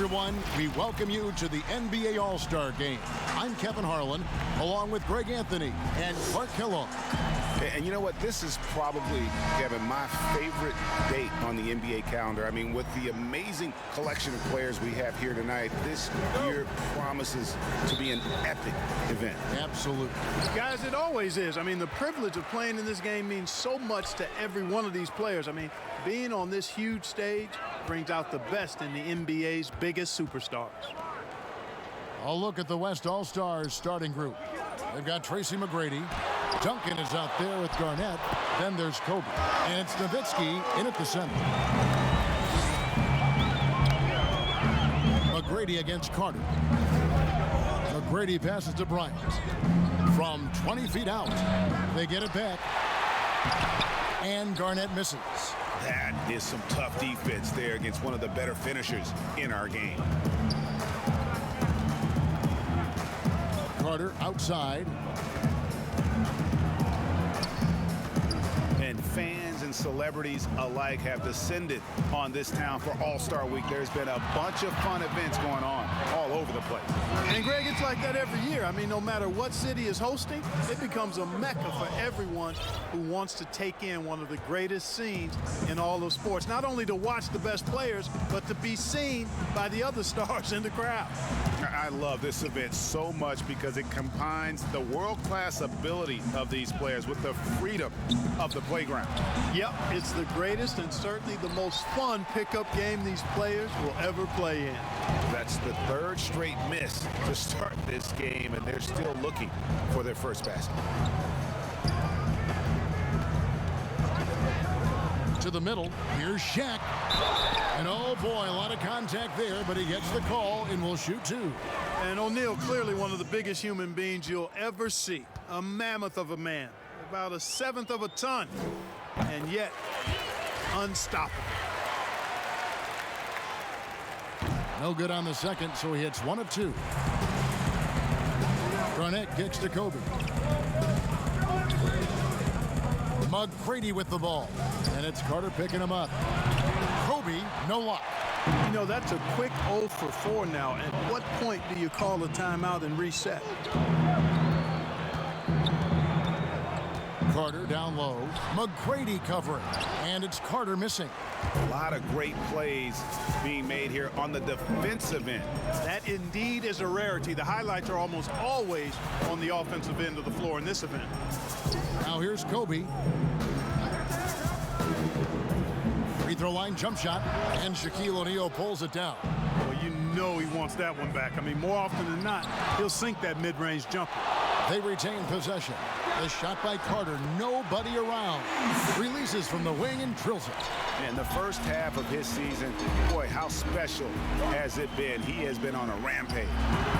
everyone. We welcome you to the NBA All-Star Game. I'm Kevin Harlan, along with Greg Anthony and Clark Kellogg. And you know what? This is probably, Kevin, my favorite date on the NBA calendar. I mean, with the amazing collection of players we have here tonight, this year promises to be an epic event. Absolutely. Guys, it always is. I mean, the privilege of playing in this game means so much to every one of these players. I mean, being on this huge stage brings out the best in the NBA's biggest superstars. A look at the West All-Stars starting group. They've got Tracy McGrady. Duncan is out there with Garnett. Then there's Kobe. And it's Nowitzki in at the center. McGrady against Carter. McGrady passes to Bryant. From 20 feet out, they get it back. And Garnett misses. That is some tough defense there against one of the better finishers in our game. Carter outside. And fans and celebrities alike have descended on this town for All-Star Week. There's been a bunch of fun events going on all over the place. And Greg, it's like that every year. I mean, no matter what city is hosting, it becomes a mecca for everyone who wants to take in one of the greatest scenes in all of sports. Not only to watch the best players, but to be seen by the other stars in the crowd. I love this event so much because it combines the world-class ability of these players with the freedom of the playground. Yep, it's the greatest and certainly the most fun pickup game these players will ever play in. That's the third straight miss to start this game, and they're still looking for their first basket. To the middle, here's Shaq. And oh boy, a lot of contact there, but he gets the call and will shoot two. And O'Neal, clearly one of the biggest human beings you'll ever see. A mammoth of a man, about a seventh of a ton, and yet unstoppable. No good on the second, so he hits one of two. Garnett kicks to Kobe. McGrady with the ball, and it's Carter picking him up. Kobe, no luck. You know, that's a quick 0 for 4 now. At what point do you call a timeout and reset? Carter down low. McGrady covering, and it's Carter missing. A lot of great plays being made here on the defensive end. That indeed is a rarity. The highlights are almost always on the offensive end of the floor in this event. Now here's Kobe. Free throw line jump shot, and Shaquille O'Neal pulls it down. Well, you know he wants that one back. I mean, more often than not, he'll sink that mid-range jumper. They retain possession. The shot by Carter, nobody around. Releases from the wing and drills it. In the first half of his season, boy, how special has it been? He has been on a rampage.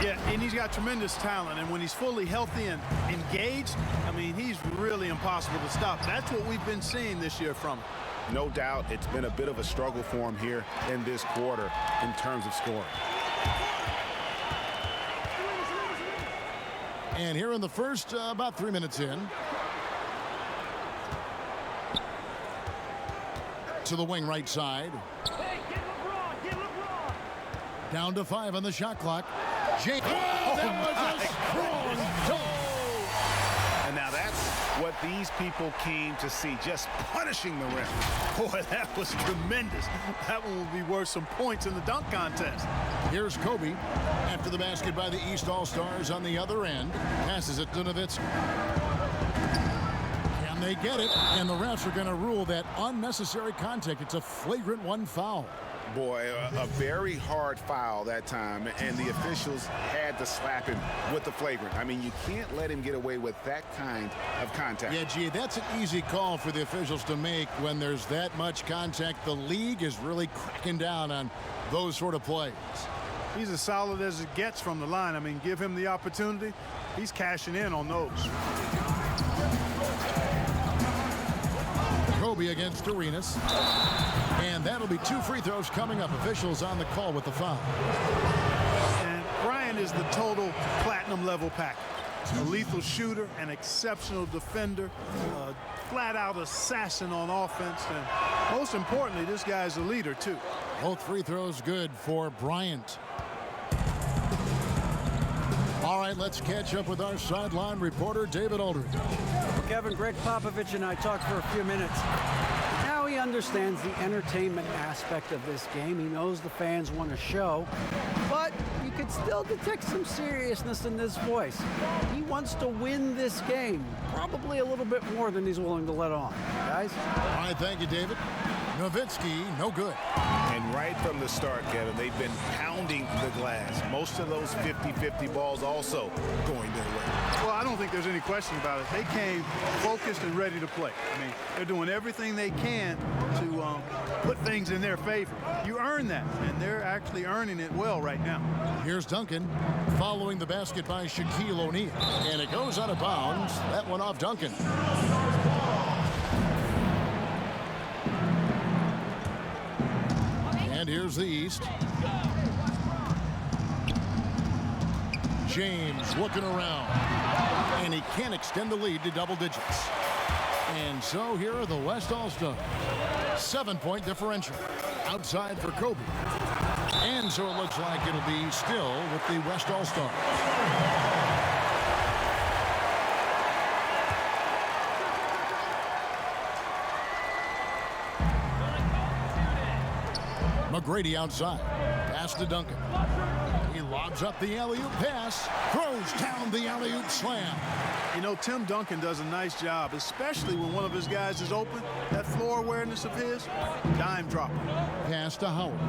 Yeah, and he's got tremendous talent, and when he's fully healthy and engaged, I mean, he's really impossible to stop. That's what we've been seeing this year from him. No doubt it's been a bit of a struggle for him here in this quarter in terms of scoring. And here in the first, about 3 minutes in. To the wing right side. Down to 5 on the shot clock. James. Oh, that was a strong dunk. And now that's what these people came to see, just punishing the rim. Boy, that was tremendous. That one will be worth some points in the dunk contest. Here's Kobe after the basket by the East All-Stars on the other end. Passes it to Nowitzki. Can they get it? And the refs are going to rule that unnecessary contact. It's a flagrant 1 foul. Boy, a very hard foul that time, and the officials had to slap him with the flagrant. I mean, you can't let him get away with that kind of contact. Yeah, gee, that's an easy call for the officials to make when there's that much contact. The league is really cracking down on those sort of plays. He's as solid as it gets from the line. I mean, give him the opportunity. He's cashing in on those. Kobe against Arenas. And that'll be 2 free throws coming up. Officials on the call with the foul. And Bryant is the total platinum level package. A lethal shooter, an exceptional defender, flat-out assassin on offense, and most importantly, this guy's a leader, too. Both free throws good for Bryant. All right, let's catch up with our sideline reporter, David Aldridge. Well, Kevin, Greg Popovich and I talked for a few minutes. Now he understands the entertainment aspect of this game. He knows the fans want a show, but you could still detect some seriousness in this voice. He wants to win this game, probably a little bit more than he's willing to let on. Guys? All right, thank you, David. Nowitzki, no good. And right from the start, Kevin, they've been pounding the glass. Most of those 50-50 balls also going their way. Well, I don't think there's any question about it. They came focused and ready to play. I mean, they're doing everything they can to put things in their favor. You earn that, and they're actually earning it well right now. Here's Duncan following the basket by Shaquille O'Neal. And it goes out of bounds. That one off Duncan. And here's the East. James looking around. And he can't extend the lead to double digits. And so here are the West All-Stars. 7-point differential. Outside for Kobe. And so it looks like it'll be still with the West All-Stars. McGrady outside. Pass to Duncan. He lobs up the alley-oop pass. Throws down the alley-oop slam. You know, Tim Duncan does a nice job, especially when one of his guys is open. That floor awareness of his, dime dropper. Pass to Howard.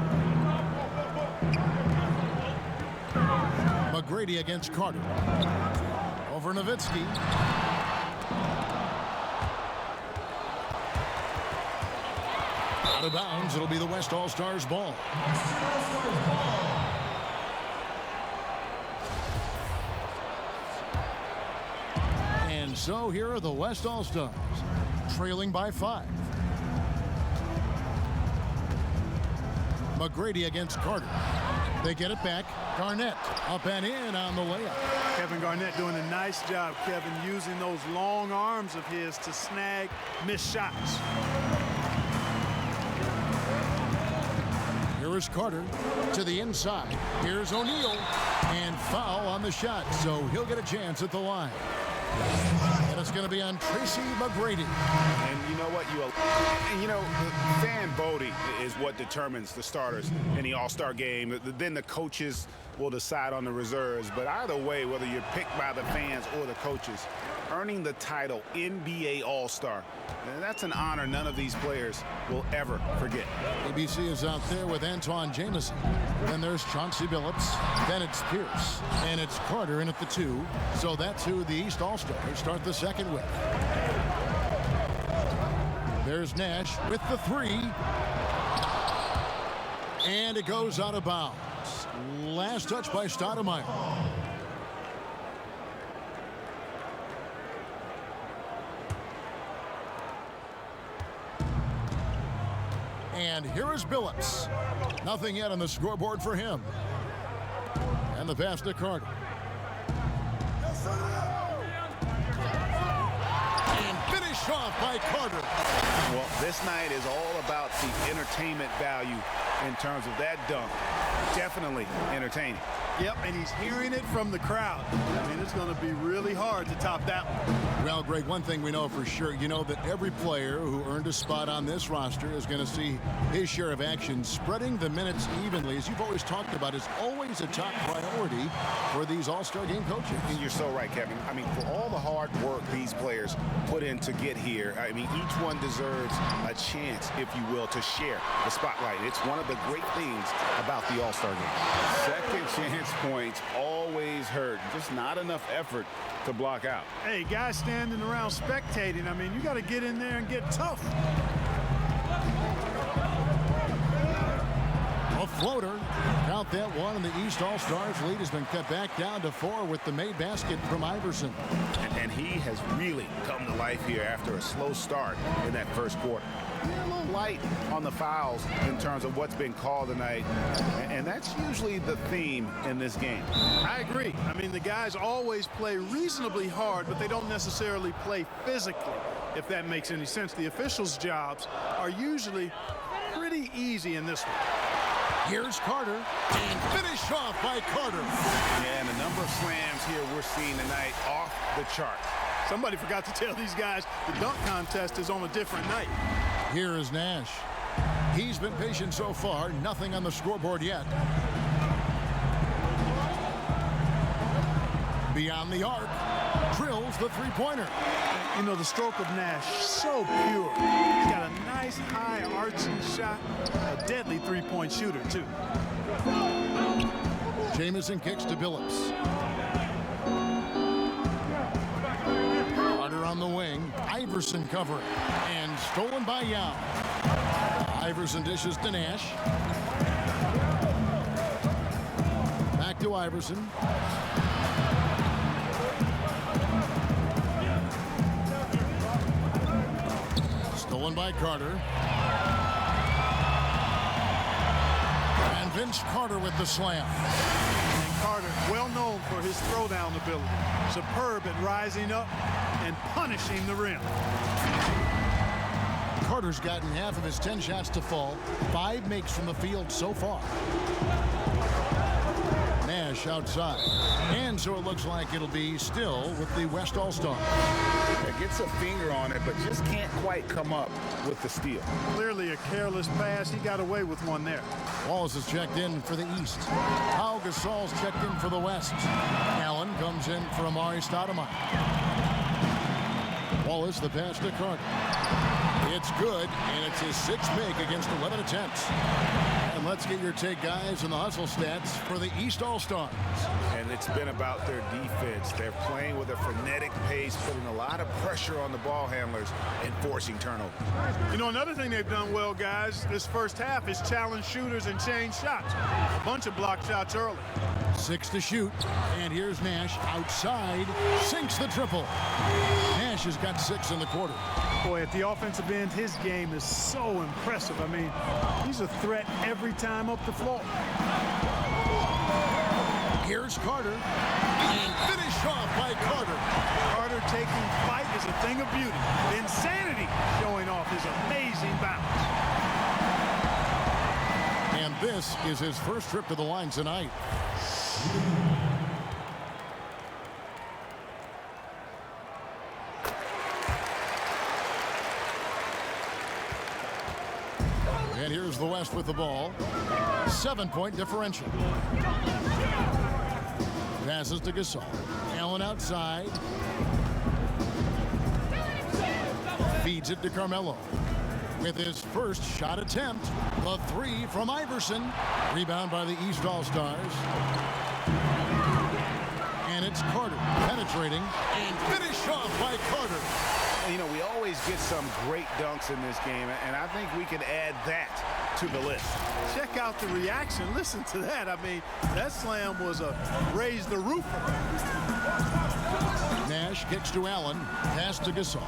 McGrady against Carter. Over Nowitzki. Out of bounds, it'll be the West All-Stars ball. And so here are the West All-Stars, trailing by 5. McGrady against Carter. They get it back. Garnett up and in on the layup. Kevin Garnett doing a nice job, Kevin, using those long arms of his to snag missed shots. Here is Carter to the inside. Here's O'Neal. And foul on the shot, so he'll get a chance at the line. And it's going to be on Tracy McGrady. And you know what? The fan voting is what determines the starters in the All-Star game. Then the coaches will decide on the reserves. But either way, whether you're picked by the fans or the coaches, earning the title NBA All-Star, that's an honor none of these players will ever forget. ABC is out there with Antawn Jamison. Then there's Chauncey Billups. Then it's Pierce. And it's Carter in at the 2. So that's who the East All-Stars start the second with. There's Nash with the 3. And it goes out of bounds. Last touch by Stoudemire. And here is Billups. Nothing yet on the scoreboard for him. And the pass to Carter. And finished off by Carter. Well, this night is all about the entertainment value in terms of that dunk. Definitely entertaining. Yep, and he's hearing it from the crowd. I mean, it's going to be really hard to top that one. Well, Greg, one thing we know for sure, you know that every player who earned a spot on this roster is going to see his share of action. Spreading the minutes evenly, as you've always talked about, is always a top priority for these All-Star game coaches. And you're so right, Kevin. I mean, for all the hard work these players put in to get here, I mean, each one deserves a chance, if you will, to share the spotlight. It's one of the great things about the All-Star game. Second chance points always hurt. Just not enough effort to block out. Hey, guys standing around spectating, I mean, you got to get in there and get tough. A floater. Count that one, and the East All-Stars lead has been cut back down to 4 with the made basket from Iverson. And he has really come to life here after a slow start in that first quarter. a little light on the fouls in terms of what's been called tonight, and that's usually the theme in this game. I agree. I mean, the guys always play reasonably hard, but they don't necessarily play physically, if that makes any sense. The officials' jobs are usually pretty easy in this one. Here's Carter, and finish off by Carter. Yeah, and the number of slams here we're seeing tonight off the chart. Somebody forgot to tell these guys the dunk contest is on a different night. Here is Nash. He's been patient so far, nothing on the scoreboard yet. Beyond the arc, drills the three-pointer. You know, the stroke of Nash, so pure. He's got a nice high arching shot, a deadly three-point shooter, too. Jamison kicks to Billups. Carter on the wing, Iverson covering, and stolen by Yao. Iverson dishes to Nash. Back to Iverson. Stolen by Carter. And Vince Carter with the slam. And Carter, well known for his throwdown ability. Superb at rising up and punishing the rim. Carter's gotten half of his 10 shots to fall. 5 makes from the field so far. Nash outside. And so it looks like it'll be still with the West All-Star. Gets a finger on it, but just can't quite come up with the steal. Clearly a careless pass. He got away with one there. Wallace is checked in for the East. Pau Gasol's checked in for the West. Allen comes in for Amari Stoudemire. Wallace, the pass to Carter. It's good, and it's his 6th make against 11 attempts. And let's get your take, guys, on the hustle stats for the East All-Stars. And it's been about their defense. They're playing with a frenetic pace, putting a lot of pressure on the ball handlers and forcing turnovers. You know, another thing they've done well, guys, this first half is challenge shooters and change shots. A bunch of block shots early. 6 to shoot, and here's Nash outside, sinks the triple. Nash has got 6 in the quarter. Boy, at the offensive end, his game is so impressive. I mean, he's a threat every time up the floor. Here's Carter, and finish off by Carter. Carter taking flight is a thing of beauty. Insanity showing off his amazing bounce. And this is his first trip to the line tonight. And here's the West with the ball. 7-point differential. Passes to Gasol. Allen outside. Feeds it to Carmelo. With his first shot attempt, the 3 from Iverson. Rebound by the East All-Stars. And it's Carter penetrating and finish off by Carter. You know, we always get some great dunks in this game, and I think we can add that to the list. Check out the reaction. Listen to that. I mean, that slam was a raise the roof. Nash kicks to Allen. Pass to Gasol.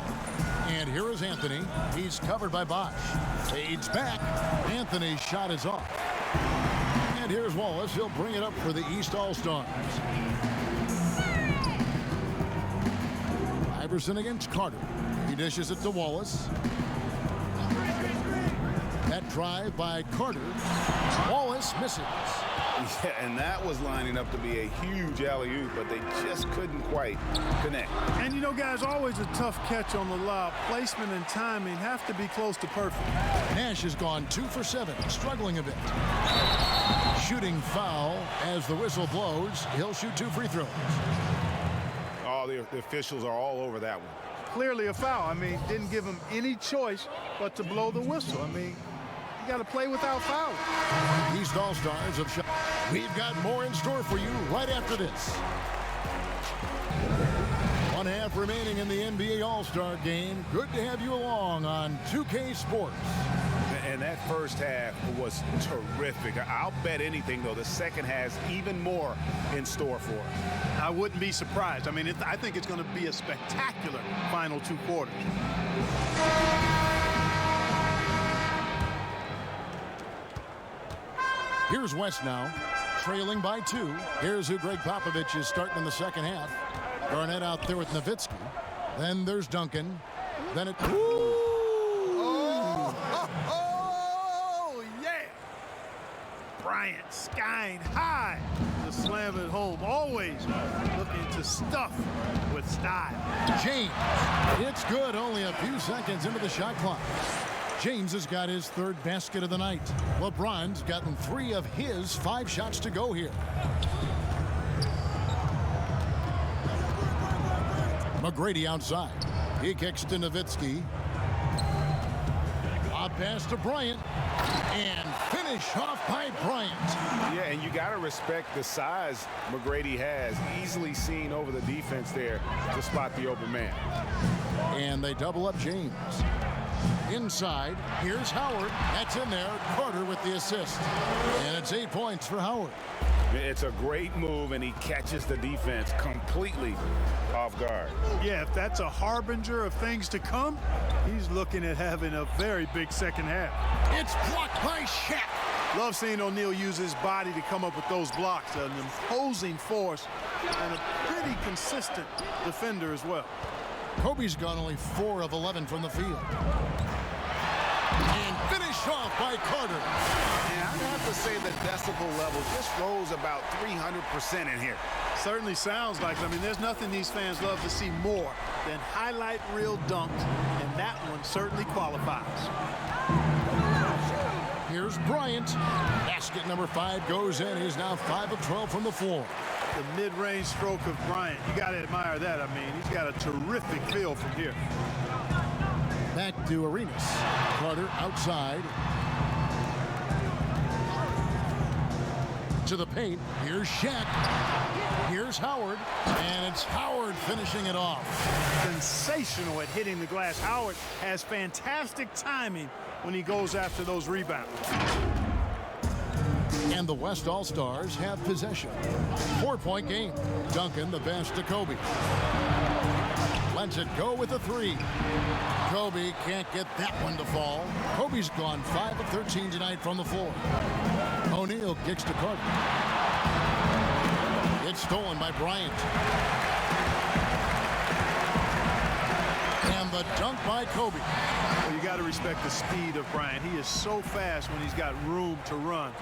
And here is Anthony. He's covered by Bosh. Fades back. Anthony's shot is off. And here's Wallace. He'll bring it up for the East All-Stars. Iverson against Carter. He dishes it to Wallace. That drive by Carter. Wallace misses. Yeah, and that was lining up to be a huge alley-oop, but they just couldn't quite connect. And you know, guys, always a tough catch on the lob. Placement and timing have to be close to perfect. Nash has gone 2 for 7, struggling a bit. Shooting foul as the whistle blows. He'll shoot 2 free throws. Oh, the officials are all over that one. Clearly a foul. I mean, didn't give him any choice but to blow the whistle. I mean, you got to play without fouling. East All-Stars have shot. We've got more in store for you right after this. 1 half remaining in the NBA All-Star game. Good to have you along on 2K Sports. And that first half was terrific. I'll bet anything, though, the second has even more in store for us. I wouldn't be surprised. I mean, I think it's going to be a spectacular final 2 quarters. Here's West now, trailing by 2. Here's who Greg Popovich is starting in the second half. Garnett out there with Nowitzki. Then there's Duncan. Then it... Oh, yeah! Bryant skying high to slam it home. Always looking to stuff with style. James. It's good. Only a few seconds into the shot clock. James has got his 3rd basket of the night. LeBron's gotten 3 of his 5 shots to go here. McGrady outside. He kicks to Nowitzki. A pass to Bryant. And finish off by Bryant. Yeah, and you got to respect the size McGrady has. Easily seen over the defense there to spot the open man. And they double up James. Inside, here's Howard. That's in there. Carter with the assist. And it's 8 points for Howard. It's a great move, and he catches the defense completely off guard. Yeah, if that's a harbinger of things to come, he's looking at having a very big second half. It's blocked by Shaq. Love seeing O'Neal use his body to come up with those blocks. An imposing force and a pretty consistent defender as well. Kobe's gone only 4 of 11 from the field. And finish off by Carter. Yeah, I'd have to say the decibel level just rose about 300% in here. Certainly sounds like it. I mean, there's nothing these fans love to see more than highlight reel dunks, and that one certainly qualifies. Here's Bryant. Basket number 5 goes in. He's now 5 of 12 from the floor. The mid-range stroke of Bryant. You got to admire that. I mean, he's got a terrific feel from here. Back to Arenas. Carter outside. To the paint. Here's Shaq. Here's Howard. And it's Howard finishing it off. Sensational at hitting the glass. Howard has fantastic timing when he goes after those rebounds. And the West All-Stars have possession. 4-point game. Duncan the pass to Kobe. Lets it go with a 3. Kobe can't get that one to fall. Kobe's gone 5 of 13 tonight from the floor. O'Neal kicks to Carter. It's stolen by Bryant. And the dunk by Kobe. Well, you got to respect the speed of Bryant. He is so fast when he's got room to run.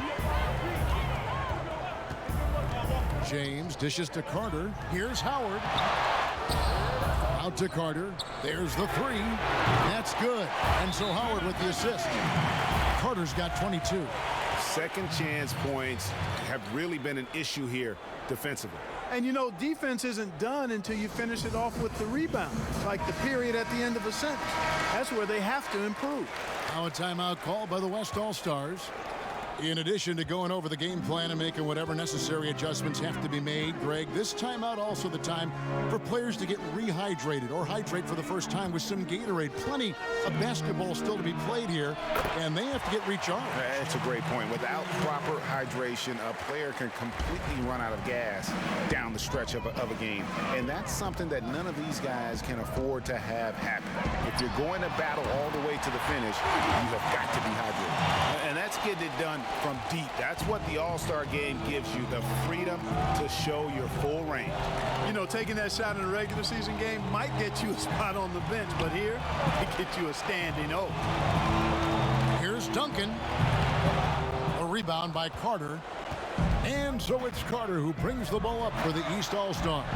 James dishes to Carter. Here's Howard. Out to Carter. There's the 3. That's good. And so Howard with the assist. Carter's got 22. Second chance points have really been an issue here defensively. And, you know, defense isn't done until you finish it off with the rebound. Like the period at the end of a sentence. That's where they have to improve. Now a timeout called by the West All-Stars. In addition to going over the game plan and making whatever necessary adjustments have to be made, Greg, this timeout also the time for players to get rehydrated or hydrate for the first time with some Gatorade. Plenty of basketball still to be played here, and they have to get recharged. That's a great point. Without proper hydration, a player can completely run out of gas down the stretch of a game. And that's something that none of these guys can afford to have happen. If you're going to battle all the way to the finish, you have got to be hydrated. And that's getting it done from deep. That's what the All-Star game gives you, the freedom to show your full range. You know, taking that shot in a regular season game might get you a spot on the bench, but here, it gets you a standing O. Here's Duncan. A rebound by Carter. And so it's Carter who brings the ball up for the East All-Stars.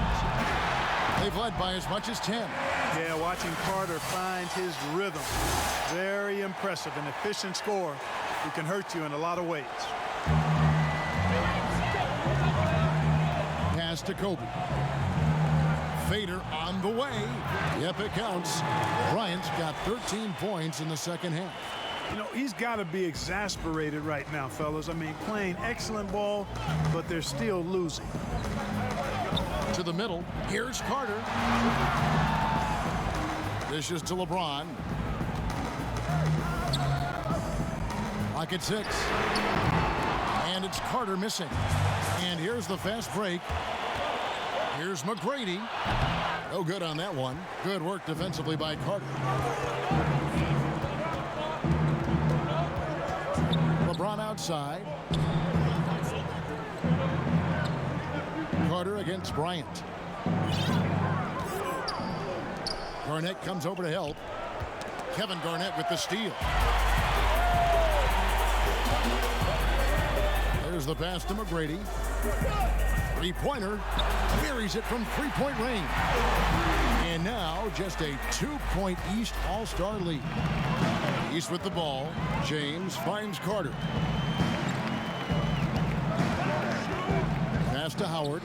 They've led by as much as 10. Yeah, watching Carter find his rhythm. Very impressive, an efficient scorer who can hurt you in a lot of ways. Pass to Kobe. Fader on the way. Yep, it counts. Bryant's got 13 points in the second half. You know, he's got to be exasperated right now, fellas. I mean, playing excellent ball, but they're still losing. To the middle. Here's Carter. Dishes to LeBron. Clock at 6. And it's Carter missing. And here's the fast break. Here's McGrady. No good on that one. Good work defensively by Carter. LeBron outside. Carter against Bryant. Garnett comes over to help. Kevin Garnett with the steal. There's the pass to McGrady. Three-pointer. Buries it from three-point range. And now just a 2-point East All-Star lead. East with the ball. James finds Carter. Pass to Howard.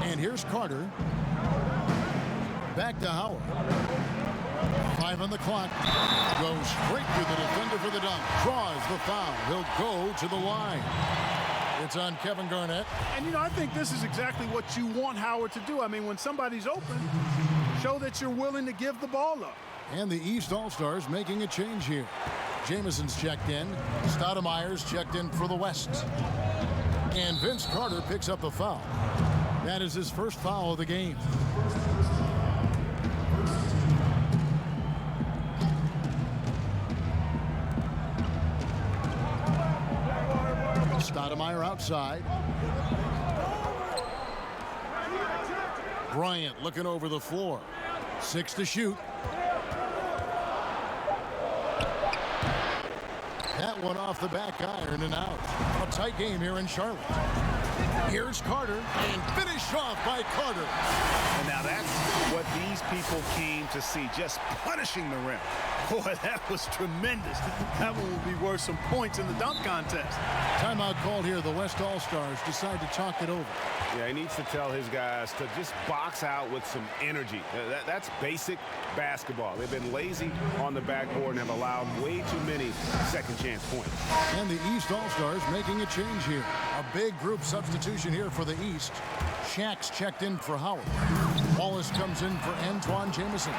And here's Carter. Back to Howard. 5 on the clock. Goes straight through the defender for the dunk. Draws the foul. He'll go to the line. It's on Kevin Garnett. And, you know, I think this is exactly what you want Howard to do. I mean, when somebody's open, show that you're willing to give the ball up. And the East All-Stars making a change here. Jamison's checked in. Stoudemire's checked in for the West. And Vince Carter picks up the foul. That is his first foul of the game. Stoudemire outside. Bryant looking over the floor. 6 to shoot. That one off the back iron and out. A tight game here in Charlotte. Here's Carter, and finished off by Carter. And now that's what these people came to see, just punishing the rim. Boy, that was tremendous. That one will be worth some points in the dunk contest. Timeout called here. The West All-Stars decide to talk it over. Yeah, he needs to tell his guys to just box out with some energy. That's basic basketball. They've been lazy on the backboard and have allowed way too many second chance points. And the East All-Stars making a change here. A big group substitution here for the East. Shack's checked in for Howard. Wallace comes in for Antoine Jamison.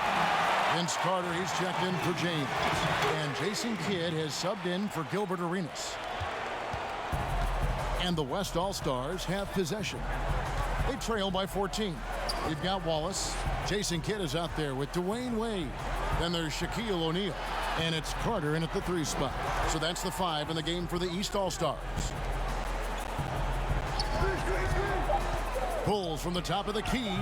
Vince Carter, he's checked in for James. And Jason Kidd has subbed in for Gilbert Arenas. And the West All-Stars have possession. They trail by 14. You've got Wallace. Jason Kidd is out there with Dwayne Wade. Then there's Shaquille O'Neal. And it's Carter in at the 3 spot. So that's the 5 in the game for the East All-Stars. Pulls from the top of the key.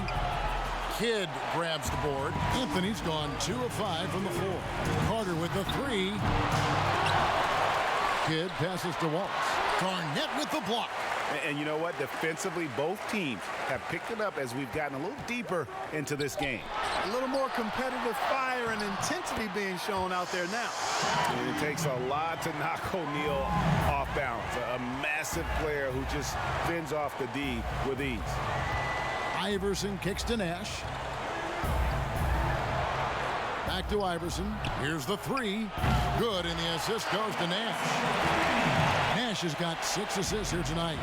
Kidd grabs the board. Anthony's gone 2 of 5 from the floor. Carter with the 3. Kidd passes to Wallace. Garnett with the block. And you know what? Defensively, both teams have picked it up as we've gotten a little deeper into this game. A little more competitive fire and intensity being shown out there now. And it takes a lot to knock O'Neal off balance. A massive player who just fends off the D with ease. Iverson kicks to Nash. Back to Iverson. Here's the 3. Good, and the assist goes to Nash. Nash has got 6 assists here tonight.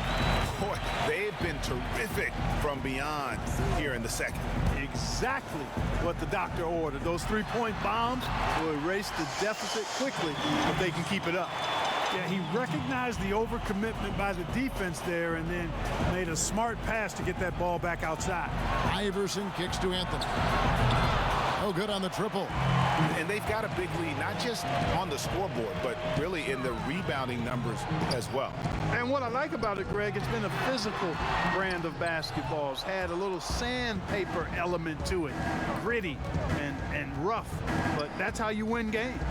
Boy, they've been terrific from beyond here in the second. Exactly what the doctor ordered. Those 3-point bombs will erase the deficit quickly if they can keep it up. Yeah, he recognized the overcommitment by the defense there and then made a smart pass to get that ball back outside. Iverson kicks to Anthony. Oh, good on the triple. And they've got a big lead, not just on the scoreboard, but really in the rebounding numbers as well. And what I like about it, Greg, it's been a physical brand of basketball. It's had a little sandpaper element to it, gritty and rough, but that's how you win games.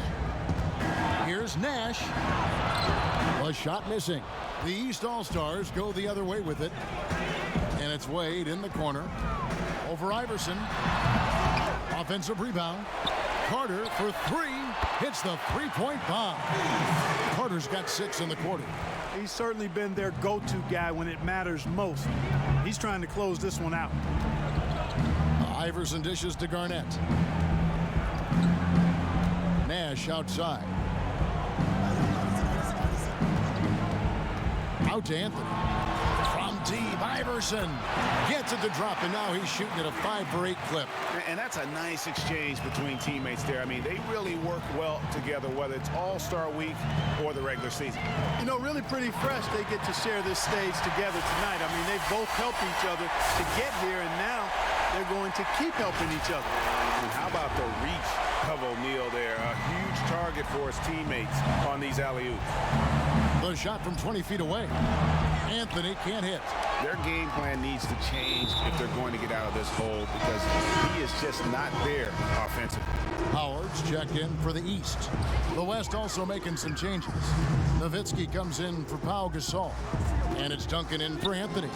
Here's Nash. A shot missing. The East All-Stars go the other way with it. And it's Wade in the corner. Over Iverson. Offensive rebound. Carter for 3. Hits the 3-point bomb. Carter's got 6 in the quarter. He's certainly been their go-to guy when it matters most. He's trying to close this one out. Iverson dishes to Garnett. Nash outside. Out to Anthony. From deep, Iverson gets it to drop, and now he's shooting at a 5-for-8 clip. And that's a nice exchange between teammates there. I mean, they really work well together, whether it's All-Star Week or the regular season. You know, really pretty fresh they get to share this stage together tonight. I mean, they've both helped each other to get here, and now they're going to keep helping each other. And how about the reach of O'Neal there? A huge target for his teammates on these alley-oops. The shot from 20 feet away. Anthony can't hit. Their game plan needs to change if they're going to get out of this hole because he is just not there offensively. Howard's checked in for the East. The West also making some changes. Nowitzki comes in for Pau Gasol. And it's Duncan in for Anthony.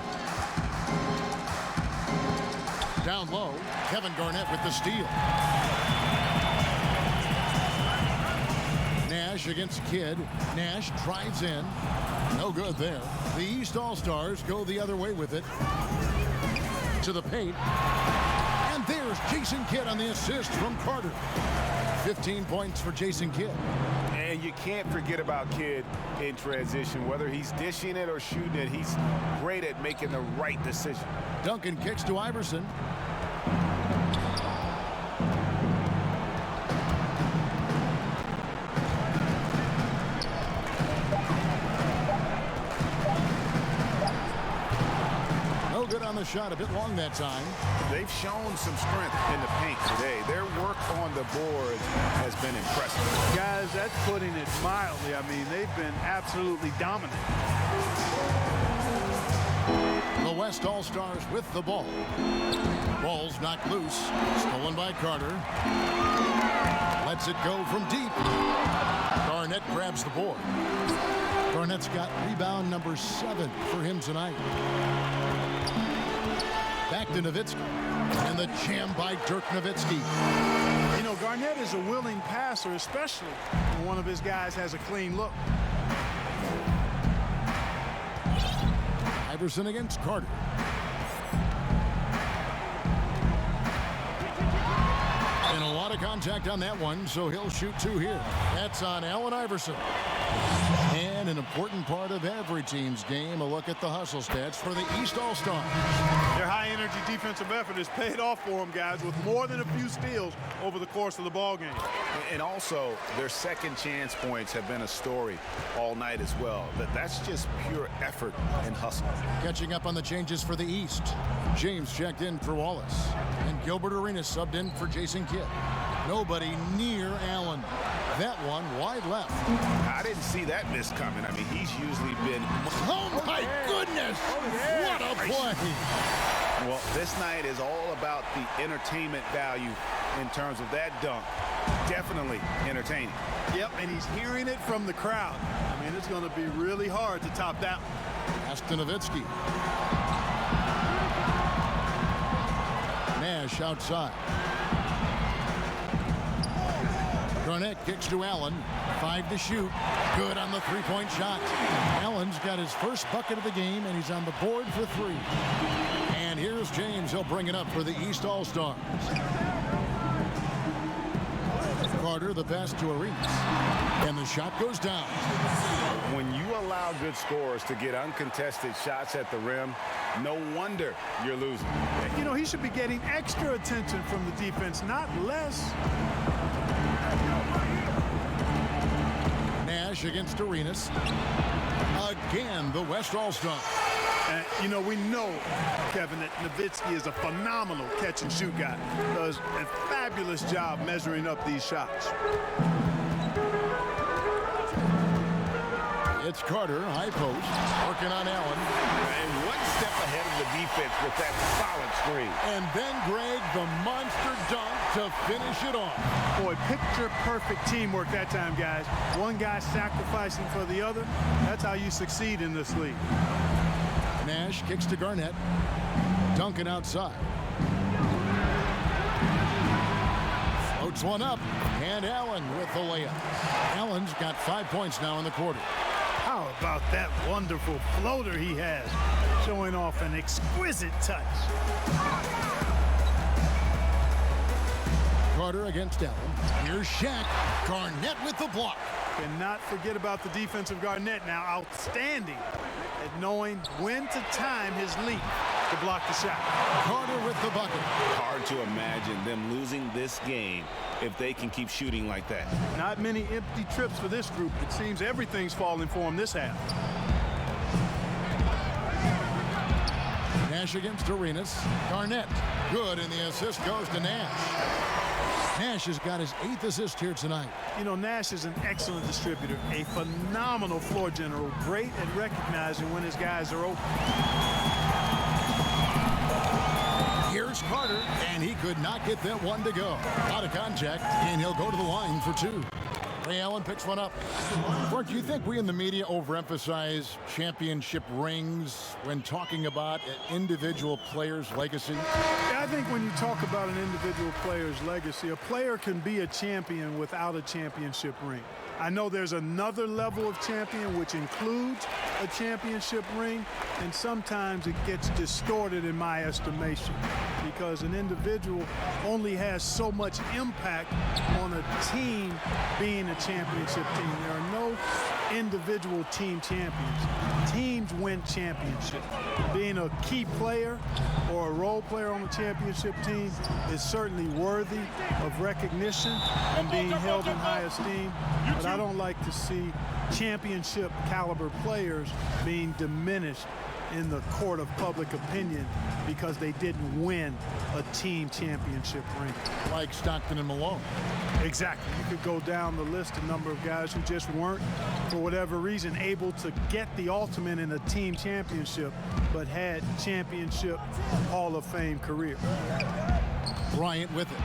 Down low, Kevin Garnett with the steal. Nash against Kidd. Nash drives in. No good there. The East All-Stars go the other way with it. To the paint. And there's Jason Kidd on the assist from Carter. 15 points for Jason Kidd. And you can't forget about Kidd in transition. Whether he's dishing it or shooting it, he's great at making the right decision. Duncan kicks to Iverson. No good on the shot. A bit long that time. They've shown some strength in the paint today. Their work on the board has been impressive. Guys, that's putting it mildly. I mean, they've been absolutely dominant. The West All-Stars with the ball. Ball's knocked loose. Stolen by Carter. Lets it go from deep. Garnett grabs the board. Garnett's got rebound number 7 for him tonight. Back to Nowitzki. And the jam by Dirk Nowitzki. You know, Garnett is a willing passer, especially when one of his guys has a clean look. Iverson against Carter. And a lot of contact on that one, so he'll shoot 2 here. That's on Allen Iverson. And an important part of every team's game, a look at the hustle stats for the East All-Stars. Their high-energy defensive effort has paid off for them, guys, with more than a few steals over the course of the ball game. And also, their second chance points have been a story all night as well. That's just pure effort and hustle. Catching up on the changes for the East. James checked in for Wallace. And Gilbert Arenas subbed in for Jason Kidd. Nobody near Allen. That one wide left. I didn't see that miss coming. I mean, he's usually been... Oh, my goodness! What a play! Well, this night is all about the entertainment value in terms of that dunk. Definitely entertaining. Yep, and he's hearing it from the crowd. I mean, it's going to be really hard to top that one. Pass to Nowitzki. Nash outside. Garnett kicks to Allen. 5 to shoot. Good on the three-point shot. Allen's got his first bucket of the game, and he's on the board for 3. And here's James. He'll bring it up for the East All-Stars. Carter, the pass to Arenas. And the shot goes down. When you allow good scorers to get uncontested shots at the rim, no wonder you're losing. You know, he should be getting extra attention from the defense, not less. Nash against Arenas. Again, the West All-Star. And, you know, we know, Kevin, that Nowitzki is a phenomenal catch-and-shoot guy. Does a fabulous job measuring up these shots. It's Carter, high post, working on Allen. And one step ahead of the defense with that solid screen. And then Greg, the monster dunk to finish it off. Boy, picture-perfect teamwork that time, guys. One guy sacrificing for the other. That's how you succeed in this league. Nash kicks to Garnett. Duncan outside. Floats one up. And Allen with the layup. Allen's got 5 points now in the quarter. How about that wonderful floater he has, showing off an exquisite touch. Carter against Allen. Here's Shaq. Garnett with the block. Cannot forget about the defensive Garnett now. Outstanding at knowing when to time his leap to block the shot. Carter with the bucket. Hard to imagine them losing this game if they can keep shooting like that. Not many empty trips for this group. It seems everything's falling for them this half. Nash against Arenas. Garnett. Good, and the assist goes to Nash. Nash has got his 8th assist here tonight. You know, Nash is an excellent distributor, a phenomenal floor general, great at recognizing when his guys are open. Here's Carter, and he could not get that one to go. Out of contact, and he'll go to the line for 2. Ray Allen picks one up. Mark, do you think we in the media overemphasize championship rings when talking about an individual player's legacy? Yeah, I think when you talk about an individual player's legacy, a player can be a champion without a championship ring. I know there's another level of champion which includes a championship ring, and sometimes it gets distorted in my estimation because an individual only has so much impact on a team being a championship team. There are no individual team champions. Teams win championships. Being a key player or a role player on a championship team is certainly worthy of recognition and being held in high esteem, but I don't like to see championship caliber players being diminished in the court of public opinion because they didn't win a team championship ring. Like Stockton and Malone. Exactly. You could go down the list, a number of guys who just weren't, for whatever reason, able to get the ultimate in a team championship, but had championship Hall of Fame career. Bryant with it.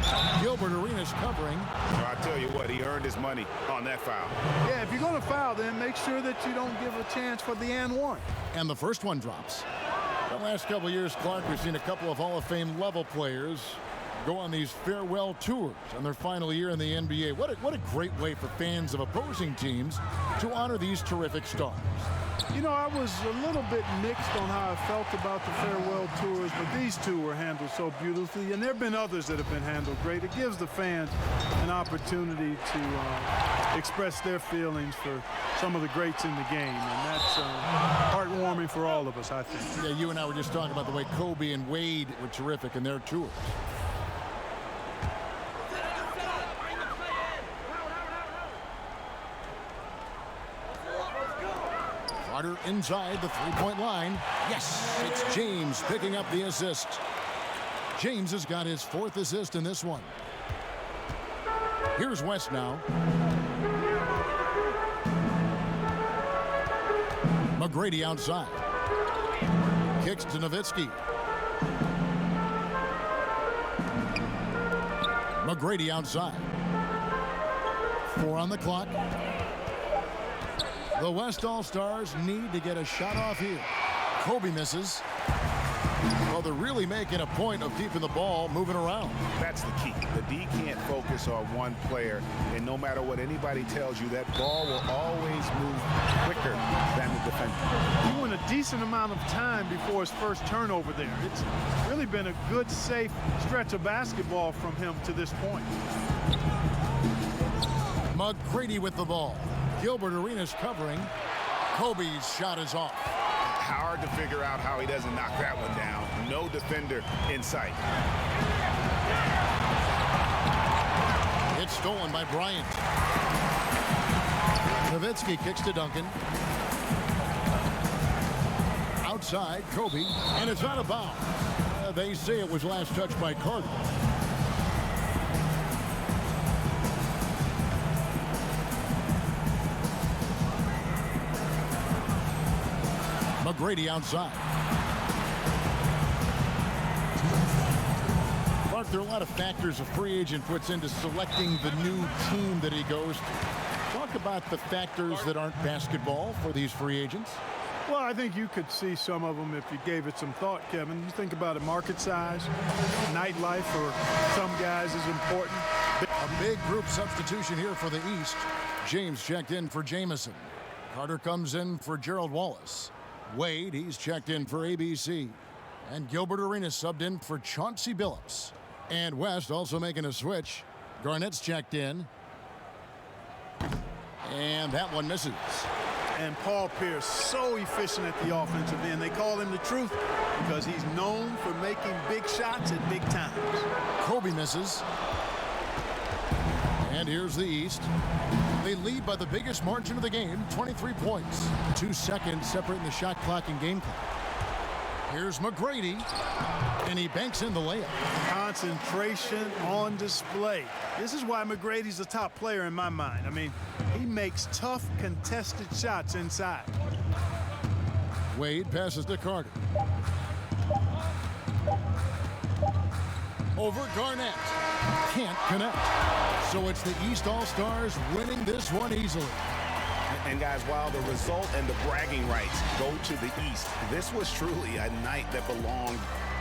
Gilbert Arenas covering. I tell you what, he earned his money on that foul. Yeah, if you're going to foul, then make sure that you don't give a chance for the and one. And the first one drops. The last couple of years, Clark, we've seen a couple of Hall of Fame level players go on these farewell tours on their final year in the NBA. What a great way for fans of opposing teams to honor these terrific stars. You know, I was a little bit mixed on how I felt about the farewell tours, but these two were handled so beautifully, and there have been others that have been handled great. It gives the fans an opportunity to express their feelings for some of the greats in the game, and that's heartwarming for all of us, I think. Yeah, you and I were just talking about the way Kobe and Wade were terrific in their tours. Carter inside the three-point line. Yes, it's James picking up the assist. James has got his 4th assist in this one. Here's West now. McGrady outside. Kicks to Nowitzki. McGrady outside. 4 on the clock. The West All-Stars need to get a shot off here. Kobe misses. Well, they're really making a point of keeping the ball moving around. That's the key. The D can't focus on one player, and no matter what anybody tells you, that ball will always move quicker than the defender. He went a decent amount of time before his first turnover there. It's really been a good, safe stretch of basketball from him to this point. McGrady with the ball. Gilbert Arenas covering. Kobe's shot is off. Hard to figure out how he doesn't knock that one down. No defender in sight. It's stolen by Bryant. Nowitzki kicks to Duncan. Outside, Kobe, and it's out of bounds. They say it was last touched by Carter. McGrady outside. Mark, there are a lot of factors a free agent puts into selecting the new team that he goes to. Talk about the factors that aren't basketball for these free agents. Well, I think you could see some of them if you gave it some thought, Kevin. You think about it, market size, nightlife for some guys is important. A big group substitution here for the East. James checked in for Jamison. Carter comes in for Gerald Wallace. Wade, he's checked in for ABC. And Gilbert Arenas subbed in for Chauncey Billups. And West also making a switch. Garnett's checked in. And that one misses. And Paul Pierce, so efficient at the offensive end. They call him the truth because he's known for making big shots at big times. Kobe misses. And here's the East. They lead by the biggest margin of the game, 23 points. 2 seconds separating the shot clock and game clock. Here's McGrady. And he banks in the layup. Concentration on display. This is why McGrady's the top player in my mind. I mean, he makes tough, contested shots inside. Wade passes to Carter. Over Garnett. Can't connect. So it's the East All-Stars winning this one easily. And guys, while the result and the bragging rights go to the East, this was truly a night that belonged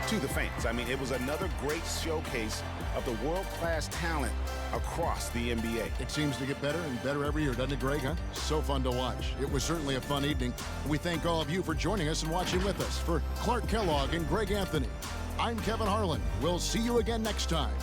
to the fans. I mean, it was another great showcase of the world-class talent across the NBA. It seems to get better and better every year, doesn't it, Greg? Huh? So fun to watch. It was certainly a fun evening. We thank all of you for joining us and watching with us. For Clark Kellogg and Greg Anthony, I'm Kevin Harlan. We'll see you again next time